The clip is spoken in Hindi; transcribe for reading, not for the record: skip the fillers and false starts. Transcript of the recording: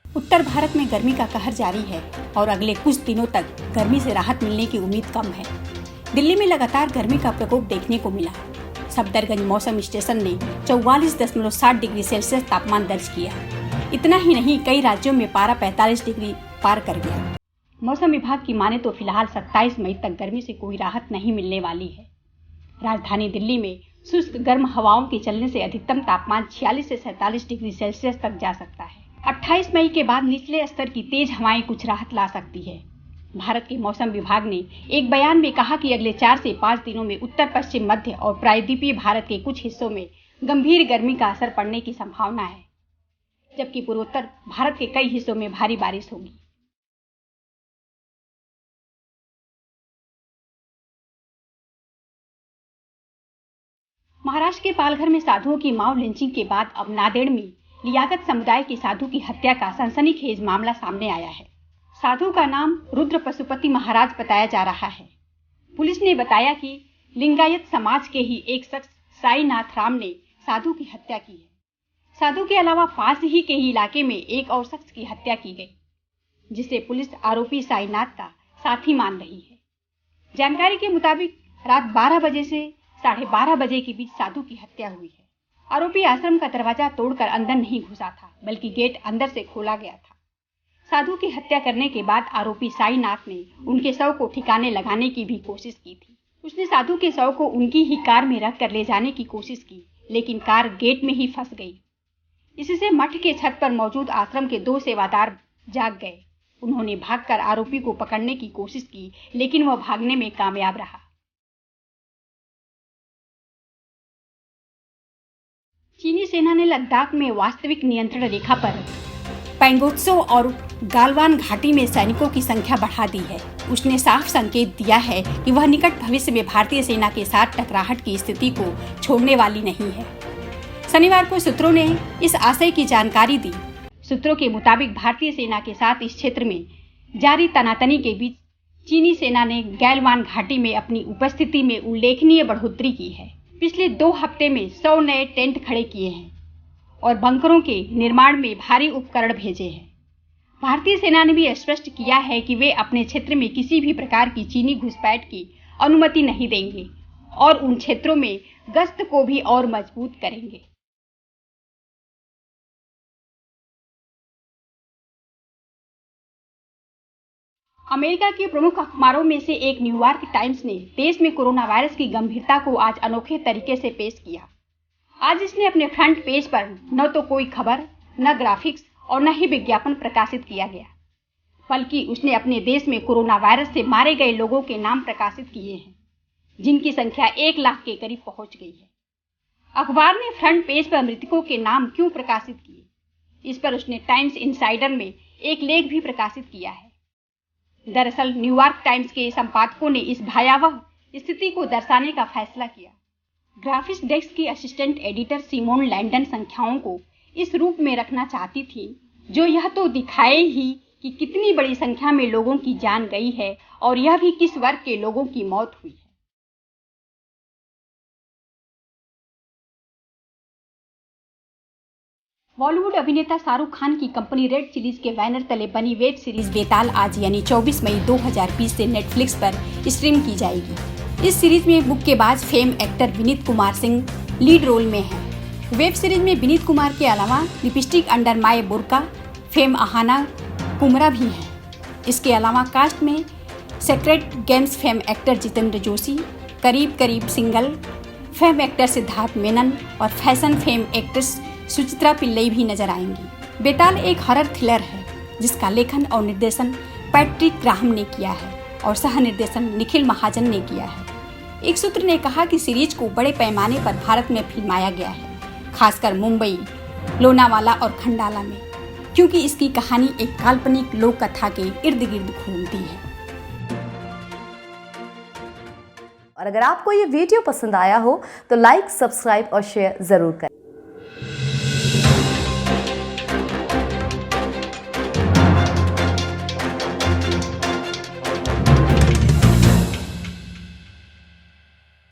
उत्तर भारत में गर्मी का कहर जारी है और अगले कुछ दिनों तक गर्मी से राहत मिलने की उम्मीद कम है। दिल्ली में लगातार गर्मी का प्रकोप देखने को मिला। सफदरगंज मौसम स्टेशन ने 44.7 डिग्री सेल्सियस तापमान दर्ज किया। इतना ही नहीं, कई राज्यों में पारा 45 डिग्री पार कर गया। मौसम विभाग की माने तो फिलहाल 27 मई तक गर्मी से कोई राहत नहीं मिलने वाली है। राजधानी दिल्ली में शुष्क गर्म हवाओं के चलने से अधिकतम तापमान 46 से 47 डिग्री सेल्सियस तक जा सकता है। 28 मई के बाद निचले स्तर की तेज हवाएं कुछ राहत ला सकती है। भारत के मौसम विभाग ने एक बयान में कहा कि अगले 4 से 5 दिनों में उत्तर पश्चिम मध्य और प्रायद्वीपीय भारत के कुछ हिस्सों में गंभीर गर्मी का असर पड़ने की संभावना है, जबकि पूर्वोत्तर भारत के कई हिस्सों में भारी बारिश होगी। महाराष्ट्र के पालघर में साधुओं की माओ लिंचिंग के बाद अब नांदेड़ में लियाकत समुदाय के साधु की हत्या का सनसनीखेज मामला सामने आया है। साधु का नाम रुद्र पशुपति महाराज बताया जा रहा है। पुलिस ने बताया कि लिंगायत समाज के ही एक शख्स साईनाथ राम ने साधु की हत्या की है। साधु के अलावा पास ही के इलाके में एक और शख्स की हत्या की गई, जिसे पुलिस आरोपी साईनाथ का साथी मान रही है। जानकारी के मुताबिक रात 12 बजे से 12:30 बजे के बीच साधु की हत्या हुई है। आरोपी आश्रम का दरवाजा तोड़कर अंदर नहीं घुसा था, बल्कि गेट अंदर से खोला गया था। साधु की हत्या करने के बाद आरोपी साईनाथ ने उनके शव को ठिकाने लगाने की भी कोशिश की थी। उसने साधु के शव को उनकी ही कार में रख कर ले जाने की कोशिश की, लेकिन कार गेट में ही फंस गई। इससे मठ के छत पर मौजूद आश्रम के 2 सेवादार जाग गए। उन्होंने भागकर आरोपी को पकड़ने की कोशिश की, लेकिन वह भागने में कामयाब रहा। चीनी सेना ने लद्दाख में वास्तविक नियंत्रण रेखा पर पैंगोत्सो और गालवान घाटी में सैनिकों की संख्या बढ़ा दी है। उसने साफ संकेत दिया है कि वह निकट भविष्य में भारतीय सेना के साथ टकराहट की स्थिति को छोड़ने वाली नहीं है। शनिवार को सूत्रों ने इस आशय की जानकारी दी। सूत्रों के मुताबिक भारतीय सेना के साथ इस क्षेत्र में जारी तनातनी के बीच चीनी सेना ने गैलवान घाटी में अपनी उपस्थिति में उल्लेखनीय बढ़ोतरी की है। पिछले 2 हफ्ते में 100 नए टेंट खड़े किए हैं और बंकरों के निर्माण में भारी उपकरण भेजे हैं। भारतीय सेना ने भी स्पष्ट किया है कि वे अपने क्षेत्र में किसी भी प्रकार की चीनी घुसपैठ की अनुमति नहीं देंगे और उन क्षेत्रों में गश्त को भी और मजबूत करेंगे। अमेरिका के प्रमुख अखबारों में से एक न्यूयॉर्क टाइम्स ने देश में कोरोना वायरस की गंभीरता को आज अनोखे तरीके से पेश किया। आज इसने अपने फ्रंट पेज पर न तो कोई खबर, न ग्राफिक्स और न ही विज्ञापन प्रकाशित किया गया, बल्कि उसने अपने देश में कोरोना वायरस से मारे गए लोगों के नाम प्रकाशित किए हैं, जिनकी संख्या 1 लाख के करीब पहुंच गई है। अखबार ने फ्रंट पेज पर मृतकों के नाम क्यों प्रकाशित किए, इस पर उसने टाइम्स इनसाइडर में एक लेख भी प्रकाशित किया है। दरअसल न्यूयॉर्क टाइम्स के संपादकों ने इस भयावह स्थिति को दर्शाने का फैसला किया। ग्राफिक्स डेस्क की असिस्टेंट एडिटर सिमोन लैंडन संख्याओं को इस रूप में रखना चाहती थी, जो यह तो दिखाए ही कि कितनी बड़ी संख्या में लोगों की जान गई है और यह भी किस वर्ग के लोगों की मौत हुई है। बॉलीवुड अभिनेता शाहरुख खान की कंपनी रेड चिलीज के बैनर तले बनी वेब सीरीज बेताल आज यानी 24 मई 2020 से नेटफ्लिक्स पर स्ट्रीम की जाएगी। इस सीरीज में Mukkabaaz fame actor Vineet Kumar Singh lead role में हैं। वेब सीरीज में विनीत कुमार के अलावा lipstick under my Burkha fame Aahana Kumra भी हैं। इसके अलावा कास्ट में sacred games fame actor Jitendra Joshi, Karib single fame actor Siddharth Menon और fashion fame actress Suchitra Pillai भी नजर आएंगी। बेताल एक हॉरर थ्रिलर है जिसका लेखन और निर्देशन पैट्रिक ग्राहम ने किया है और सह निर्देशन निखिल महाजन ने किया है। एक सूत्र ने कहा कि सीरीज को बड़े पैमाने पर भारत में फिल्माया गया है, खासकर मुंबई, लोनावाला और खंडाला में, क्योंकि इसकी कहानी एक काल्पनिक लोक कथा के इर्द गिर्द घूमती है। और अगर आपको ये वीडियो पसंद आया हो तो लाइक, सब्सक्राइब और शेयर जरूर करें।